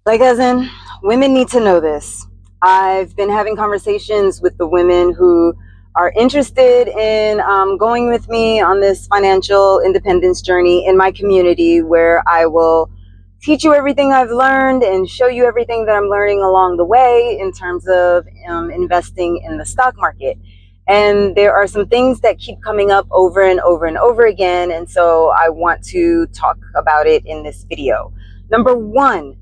Like, as in, women need to know this. I've been having conversations with the women who are interested in going with me on this financial independence journey in my community, where I will teach you everything I've learned and show you everything that I'm learning along the way in terms of investing in the stock market. And there are some things that keep coming up over and over and over again. And so I want to talk about it in this video. Number one,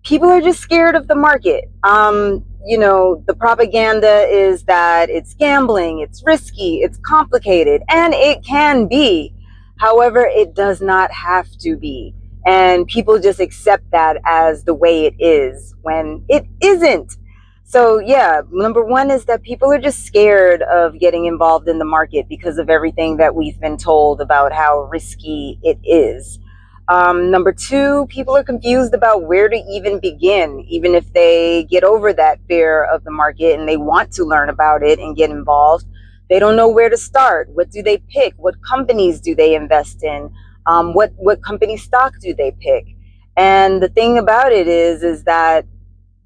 people are just scared of the market. The propaganda is that it's gambling, it's risky, it's complicated, and it can be. However, it does not have to be. And people just accept that as the way it is when it isn't. So, yeah, number one is that people are just scared of getting involved in the market because of everything that we've been told about how risky it is. Number two, people are confused about where to even begin, even if they get over that fear of the market and they want to learn about it and get involved. They don't know where to start. What do they pick? What companies do they invest in? What company stock do they pick? And the thing about it is that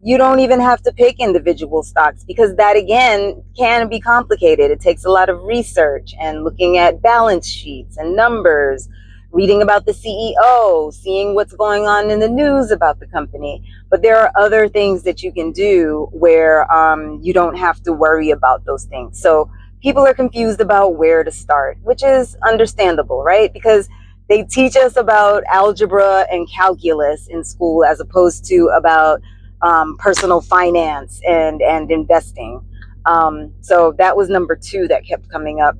you don't even have to pick individual stocks, because that, again, can be complicated. It takes a lot of research and looking at balance sheets and numbers, reading about the CEO, seeing what's going on in the news about the company. But there are other things that you can do where you don't have to worry about those things. So people are confused about where to start, which is understandable, right? Because they teach us about algebra and calculus in school as opposed to about personal finance and investing. So that was number two that kept coming up.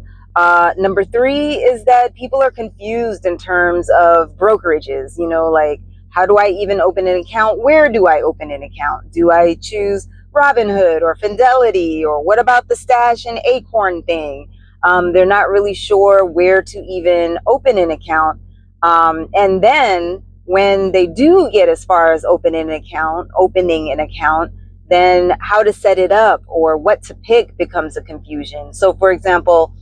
Number three is that people are confused in terms of brokerages. Like, how do I even open an account? Where do I open an account? Do I choose Robinhood or Fidelity, or what about the Stash and Acorn thing? They're not really sure where to even open an account. And then when they do get as far as opening an account, then how to set it up or what to pick becomes a confusion. So, for example,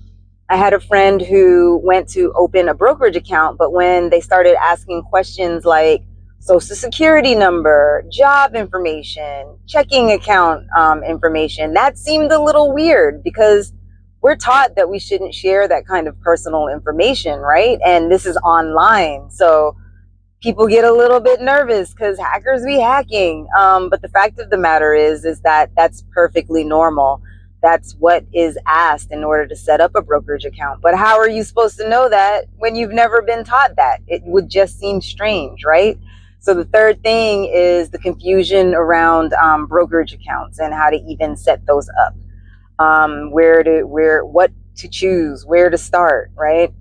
I had a friend who went to open a brokerage account, but when they started asking questions like social security number, job information, checking account information, that seemed a little weird, because we're taught that we shouldn't share that kind of personal information, right? And this is online. So people get a little bit nervous because hackers be hacking. But the fact of the matter is that that's perfectly normal. That's what is asked in order to set up a brokerage account. But how are you supposed to know that when you've never been taught that? It would just seem strange, right? So the third thing is the confusion around brokerage accounts and how to even set those up. What to choose, where to start, right?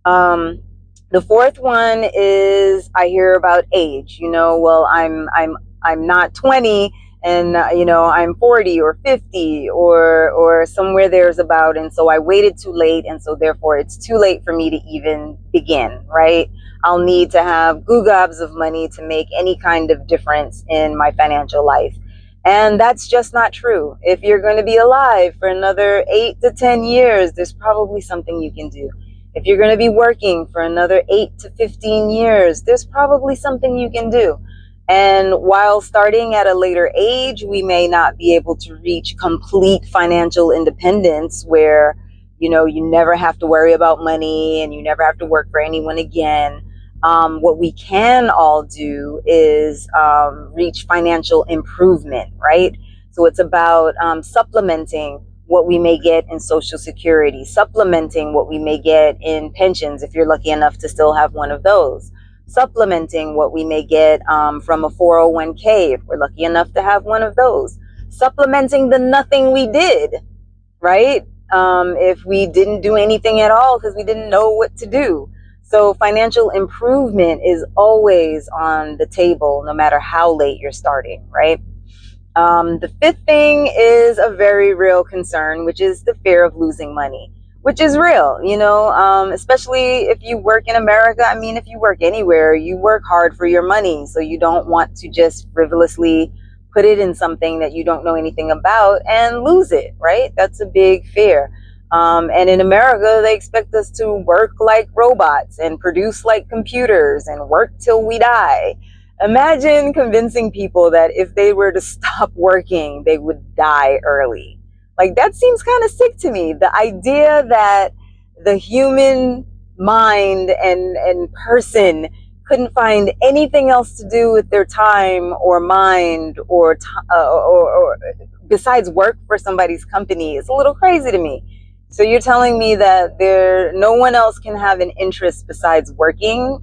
The fourth one is, I hear about age. Well, I'm not 20, and I'm 40 or 50 or somewhere there's about, and so I waited too late, and so therefore it's too late for me to even begin, right? I'll need to have gobs of money to make any kind of difference in my financial life. And that's just not true. If you're going to be alive for another 8 to 10 years, there's probably something you can do. If you're going to be working for another 8 to 15 years, there's probably something you can do. And while starting at a later age, we may not be able to reach complete financial independence where, you never have to worry about money and you never have to work for anyone again. What we can all do is reach financial improvement, right? So it's about supplementing what we may get in Social Security, supplementing what we may get in pensions, if you're lucky enough to still have one of those, supplementing what we may get from a 401k, if we're lucky enough to have one of those, supplementing the nothing we did, right? If we didn't do anything at all because we didn't know what to do. So financial improvement is always on the table, no matter how late you're starting, right? The fifth thing is a very real concern, which is the fear of losing money, which is real, especially if you work in America. I mean, if you work anywhere, you work hard for your money. So you don't want to just frivolously put it in something that you don't know anything about and lose it, right? That's a big fear. And in America, they expect us to work like robots and produce like computers and work till we die. Imagine convincing people that if they were to stop working, they would die early. Like, that seems kind of sick to me. The idea that the human mind and person couldn't find anything else to do with their time or mind or besides work for somebody's company is a little crazy to me. So you're telling me that no one else can have an interest besides working,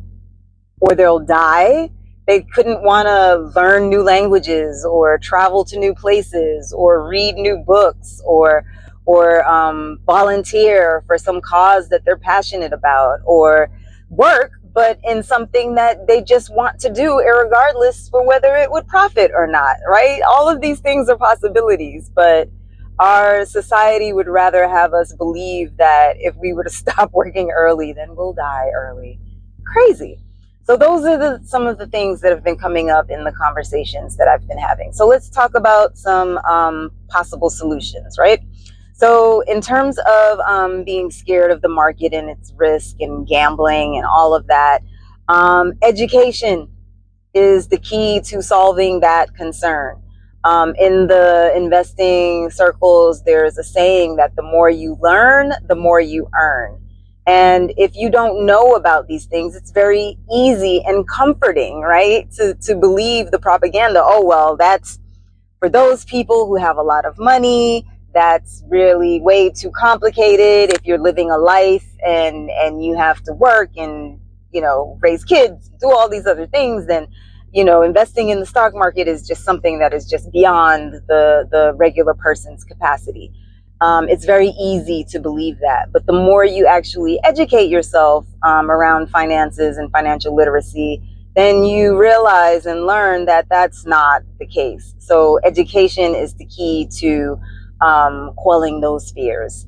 or they'll die? They couldn't want to learn new languages or travel to new places or read new books or volunteer for some cause that they're passionate about, or work but in something that they just want to do irregardless for whether it would profit or not, right? All of these things are possibilities, but our society would rather have us believe that if we were to stop working early, then we'll die early. Crazy. So those are some of the things that have been coming up in the conversations that I've been having. So let's talk about some possible solutions, right? So in terms of being scared of the market and its risk and gambling and all of that, education is the key to solving that concern. In the investing circles, there's a saying that the more you learn, the more you earn. And if you don't know about these things, it's very easy and comforting, right? To believe the propaganda. Oh, well, that's for those people who have a lot of money. That's really way too complicated. If you're living a life and you have to work and, raise kids, do all these other things, then, investing in the stock market is just something that is just beyond the regular person's capacity. It's very easy to believe that. But the more you actually educate yourself around finances and financial literacy, then you realize and learn that that's not the case. So education is the key to quelling those fears.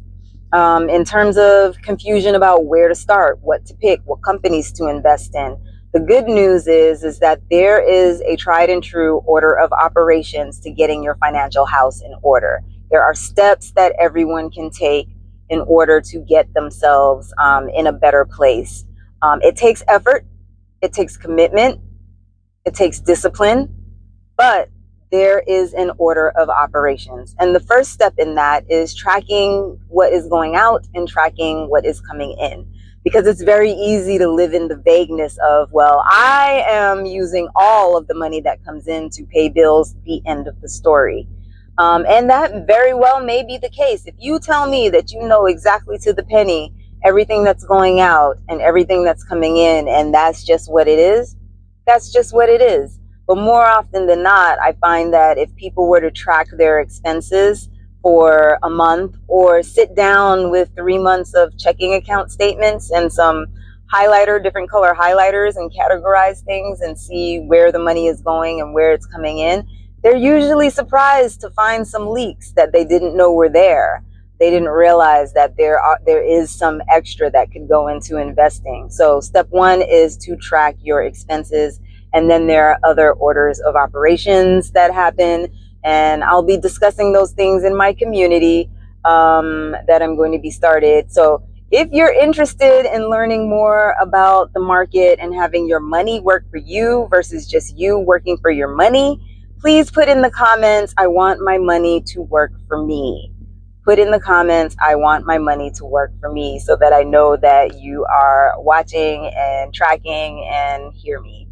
In terms of confusion about where to start, what to pick, what companies to invest in, the good news is that there is a tried and true order of operations to getting your financial house in order. There are steps that everyone can take in order to get themselves in a better place. It takes effort, it takes commitment, it takes discipline, but there is an order of operations. And the first step in that is tracking what is going out and tracking what is coming in. Because it's very easy to live in the vagueness of, well, I am using all of the money that comes in to pay bills, the end of the story. And that very well may be the case. If you tell me that you know exactly to the penny everything that's going out and everything that's coming in, and that's just what it is, that's just what it is. But more often than not, I find that if people were to track their expenses for a month or sit down with 3 months of checking account statements and some different color highlighters, and categorize things and see where the money is going and where it's coming in, they're usually surprised to find some leaks that they didn't know were there. They didn't realize that there is some extra that could go into investing. So step one is to track your expenses. And then there are other orders of operations that happen. And I'll be discussing those things in my community that I'm going to be started. So if you're interested in learning more about the market and having your money work for you versus just you working for your money, please put in the comments, I want my money to work for me. Put in the comments, I want my money to work for me, so that I know that you are watching and tracking and hear me.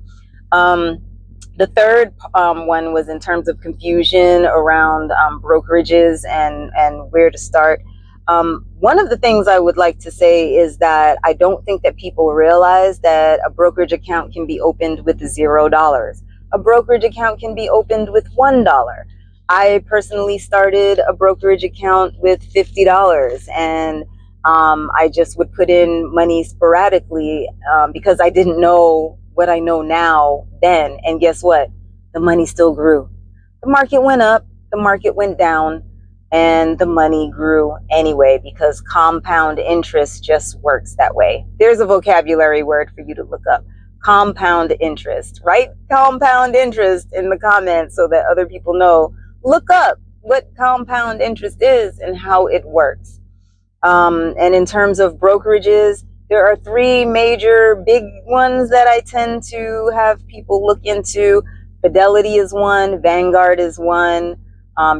The third one was in terms of confusion around brokerages and where to start. One of the things I would like to say is that I don't think that people realize that a brokerage account can be opened with $0. A brokerage account can be opened with $1. I personally started a brokerage account with $50, and I just would put in money sporadically because I didn't know what I know now then. And guess what? The money still grew. The market went up, the market went down, and the money grew anyway, because compound interest just works that way. There's a vocabulary word for you to look up. Compound interest. Write compound interest in the comments so that other people know. Look up what compound interest is and how it works. And in terms of brokerages, There are three major big ones that I tend to have people look into. Fidelity is one, Vanguard is one,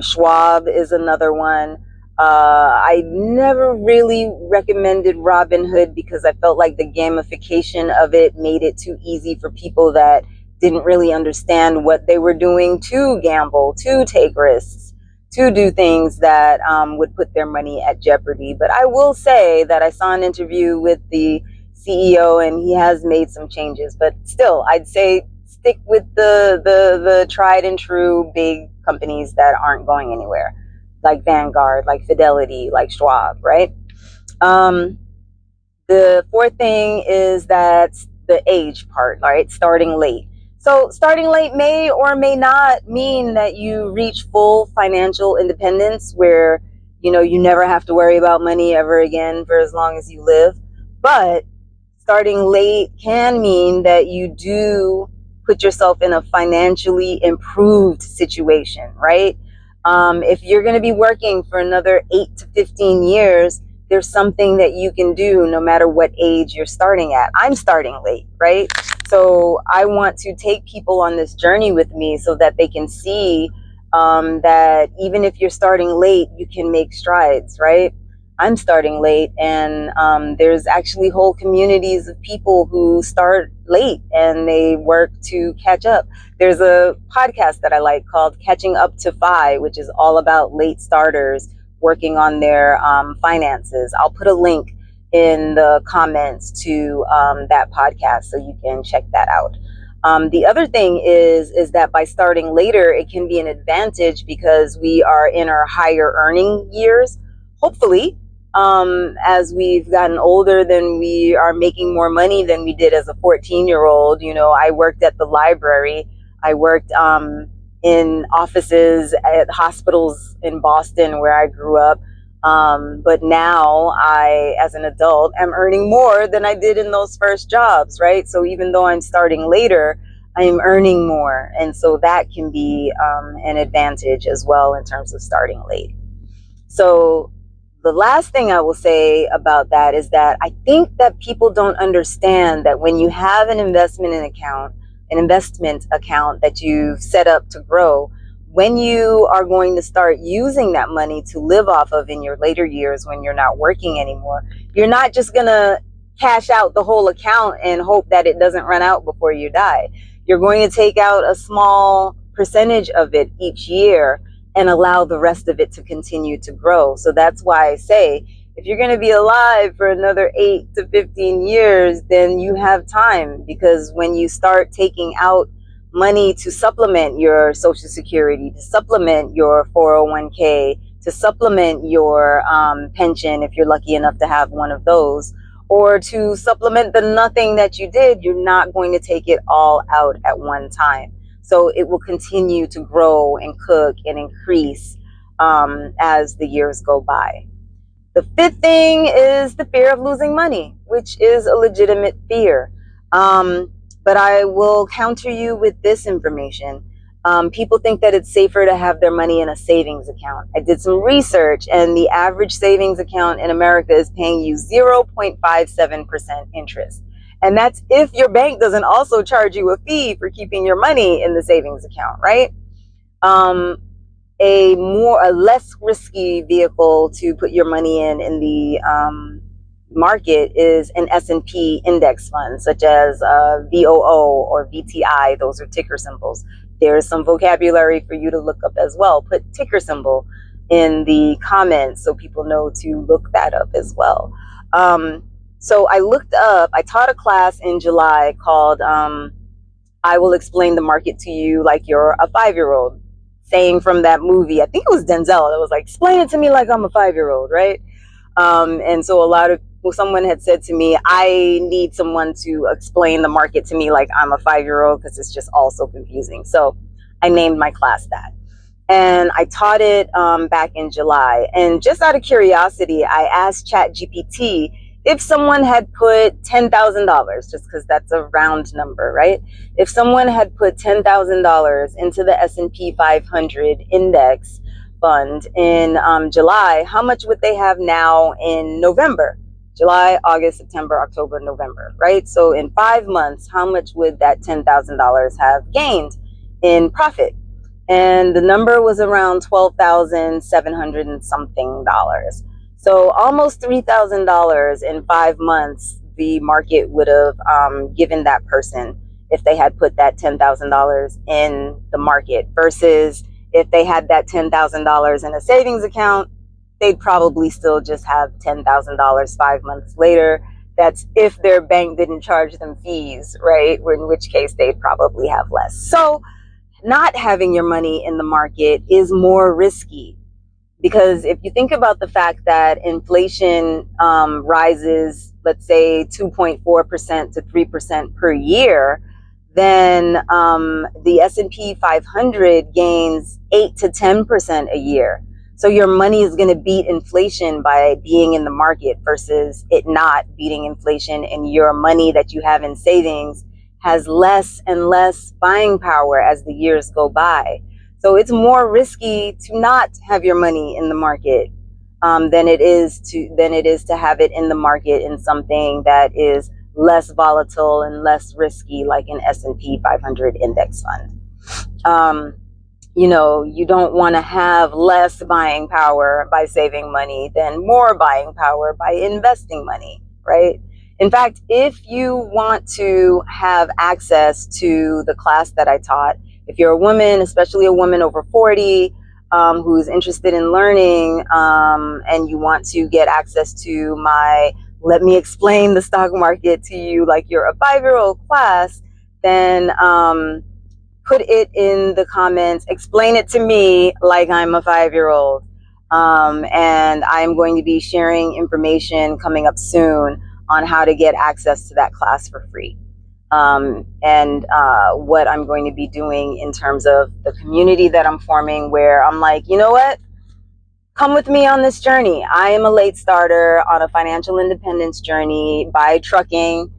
Schwab is another one. I never really recommended Robinhood because I felt like the gamification of it made it too easy for people that didn't really understand what they were doing to gamble, to take risks, to do things that would put their money at jeopardy. But I will say that I saw an interview with the CEO and he has made some changes. But still, I'd say stick with the tried and true big companies that aren't going anywhere, like Vanguard, like Fidelity, like Schwab, right? The fourth thing is that the age part, right? Starting late. So starting late may or may not mean that you reach full financial independence where, you never have to worry about money ever again for as long as you live. But starting late can mean that you do put yourself in a financially improved situation, right? If you're going to be working for another 8 to 15 years, there's something that you can do no matter what age you're starting at. I'm starting late, right? So I want to take people on this journey with me so that they can see that even if you're starting late, you can make strides, right? I'm starting late, and there's actually whole communities of people who start late and they work to catch up. There's a podcast that I like called Catching Up to Fi, which is all about late starters working on their finances. I'll put a link in the comments to that podcast so you can check that out. The other thing is that by starting later, it can be an advantage because we are in our higher earning years. Hopefully, as we've gotten older, then we are making more money than we did as a 14-year-old. I worked at the library. I worked in offices at hospitals in Boston where I grew up. But now I, as an adult, am earning more than I did in those first jobs, right? So even though I'm starting later, I'm earning more. And so that can be an advantage as well in terms of starting late. So the last thing I will say about that is that I think that people don't understand that when you have an investment account that you've set up to grow, when you are going to start using that money to live off of in your later years when you're not working anymore, you're not just going to cash out the whole account and hope that it doesn't run out before you die. You're going to take out a small percentage of it each year and allow the rest of it to continue to grow. So that's why I say, if you're going to be alive for another 8 to 15 years, then you have time, because when you start taking out money to supplement your Social Security, to supplement your 401k, to supplement your pension, if you're lucky enough to have one of those, or to supplement the nothing that you did, you're not going to take it all out at one time. So it will continue to grow and cook and increase as the years go by. The fifth thing is the fear of losing money, which is a legitimate fear. But I will counter you with this information. People think that it's safer to have their money in a savings account. I did some research, and the average savings account in America is paying you 0.57% interest. And that's if your bank doesn't also charge you a fee for keeping your money in the savings account, right? A less risky vehicle to put your money in the market is an S&P index fund, such as VOO or VTI. Those are ticker symbols. There's some vocabulary for you to look up as well. Put ticker symbol in the comments so people know to look that up as well. So I taught a class in July called I Will Explain the Market to You Like You're a 5-year-old, saying from that movie, I think it was Denzel, it was like, explain it to me like I'm a 5-year-old, right? And so someone had said to me, I need someone to explain the market to me like I'm a 5-year-old because it's just all so confusing. So I named my class that. And I taught it back in July. And just out of curiosity, I asked ChatGPT if someone had put $10,000, just because that's a round number, right? If someone had put $10,000 into the S&P 500 index fund in July, how much would they have now in November? July, August, September, October, November, right? So in 5 months, how much would that $10,000 have gained in profit? And the number was around 12,700 and something dollars. So almost $3,000 in 5 months the market would have given that person if they had put that $10,000 in the market, versus if they had that $10,000 in a savings account, they'd probably still just have $10,000 5 months later. That's if their bank didn't charge them fees, right? In which case they'd probably have less. So not having your money in the market is more risky, because if you think about the fact that inflation rises, let's say 2.4% to 3% per year, then the S&P 500 gains 8 to 10% a year. So your money is going to beat inflation by being in the market versus it not beating inflation, and your money that you have in savings has less and less buying power as the years go by. So it's more risky to not have your money in the market than it is to have it in the market in something that is less volatile and less risky, like an S&P 500 index fund. You don't want to have less buying power by saving money than more buying power by investing money, right? In fact, if you want to have access to the class that I taught, if you're a woman, especially a woman over 40, who's interested in learning, and you want to get access to my Let Me Explain the Stock Market to You Like You're a 5-year-old class, then put it in the comments, explain it to me like I'm a 5-year-old. And I'm going to be sharing information coming up soon on how to get access to that class for free. And what I'm going to be doing in terms of the community that I'm forming, where I'm like, you know what? Come with me on this journey. I am a late starter on a financial independence journey by trucking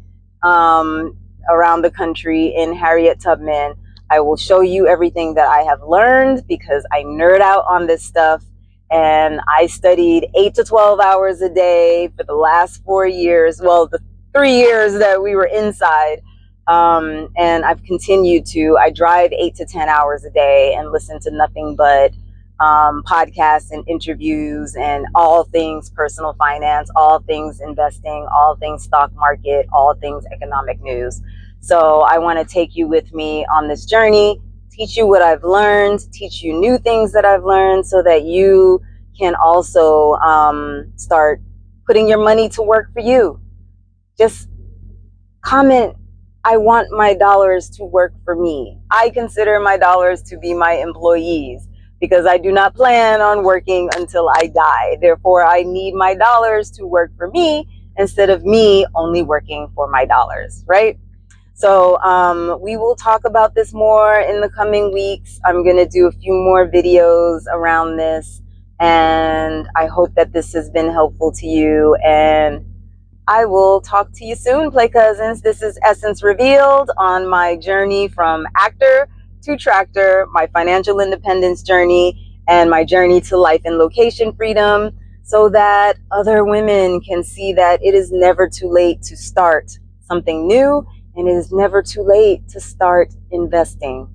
around the country in Harriet Tubman. I will show you everything that I have learned because I nerd out on this stuff. And I studied 8 to 12 hours a day for the last 4 years. Well, the 3 years that we were inside. And I've continued to. I drive 8 to 10 hours a day and listen to nothing but podcasts and interviews and all things personal finance, all things investing, all things stock market, all things economic news. So I want to take you with me on this journey, teach you what I've learned, teach you new things that I've learned, so that you can also start putting your money to work for you. Just comment, I want my dollars to work for me. I consider my dollars to be my employees, because I do not plan on working until I die. Therefore, I need my dollars to work for me instead of me only working for my dollars, right? So we will talk about this more in the coming weeks. I'm going to do a few more videos around this, and I hope that this has been helpful to you. And I will talk to you soon, Play Cousins. This is Essence Revealed on my journey from actor to tractor, my financial independence journey, and my journey to life and location freedom, so that other women can see that it is never too late to start something new, and it is never too late to start investing.